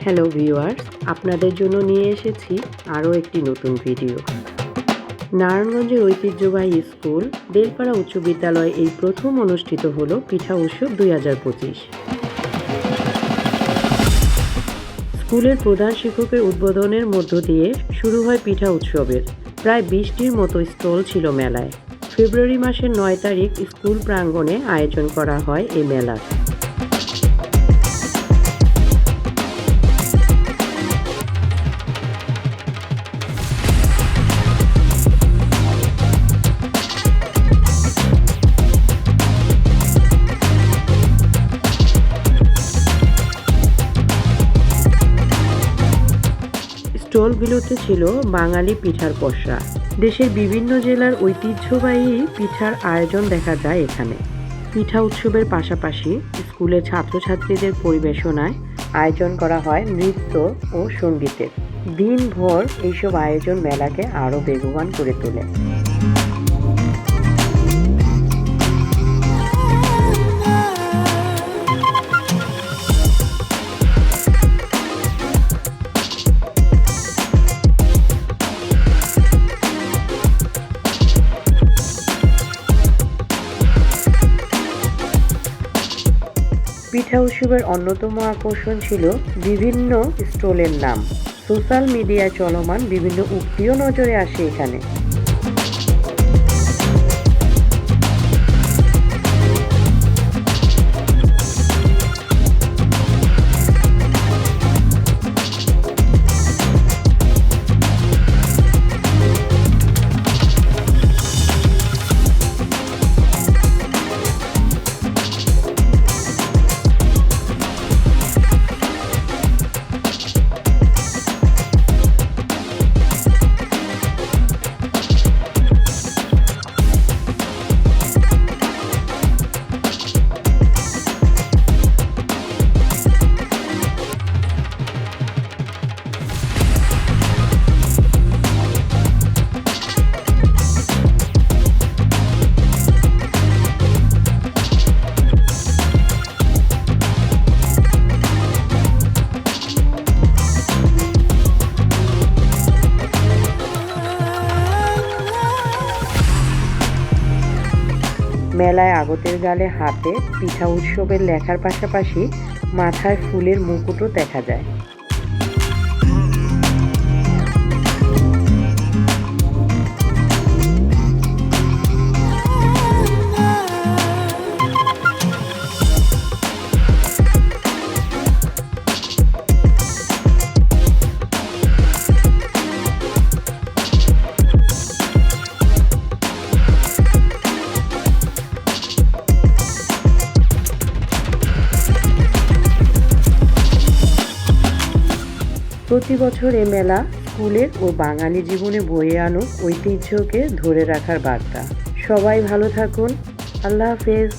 Hello viewers, আপনাদের জন্য নিয়ে এসেছি আরও একটি নতুন ভিডিও। নারায়ণগঞ্জের ঐতিহ্যবাহী স্কুল বেলপাড়া উচ্চ বিদ্যালয়ে এই প্রথম অনুষ্ঠিত হলো পিঠা উৎসব 2025। স্কুলের প্রধান শিক্ষকের উদ্বোধনের মধ্য দিয়ে শুরু হয় পিঠা উৎসবের। প্রায় 20টির মতো স্টল ছিল মেলায়। ফেব্রুয়ারি মাসের 9 তারিখ স্কুল প্রাঙ্গণে আয়োজন করা হয় এই মেলার। স্টলগুলোতে ছিল বাঙালি পিঠার পসরা। দেশের বিভিন্ন জেলার ঐতিহ্যবাহী পিঠার আয়োজন দেখা যায় এখানে। পিঠা উৎসবের পাশাপাশি স্কুলের ছাত্রছাত্রীদের পরিবেশনায় আয়োজন করা হয় নৃত্য ও সঙ্গীতের। দিনভর এইসব আয়োজন মেলাকে আরও বেগবান করে তোলে। পিঠা উৎসবের অন্যতম আকর্ষণ ছিল বিভিন্ন স্টলের নাম। সোশ্যাল মিডিয়ায় চলমান বিভিন্ন উক্তিও নজরে আসে এখানে। মেলায় আগতের গালে হাতে পিঠা উৎসবের লেখার পাশাপাশি মাথায় ফুলের মুকুটও দেখা যায়। প্রতি বছর এ মেলা স্কুলের ও বাঙালি জীবনে বয়ে আনুক ঐতিহ্যকে ধরে রাখার বার্তা। সবাই ভালো থাকুন। আল্লাহ হাফেজ।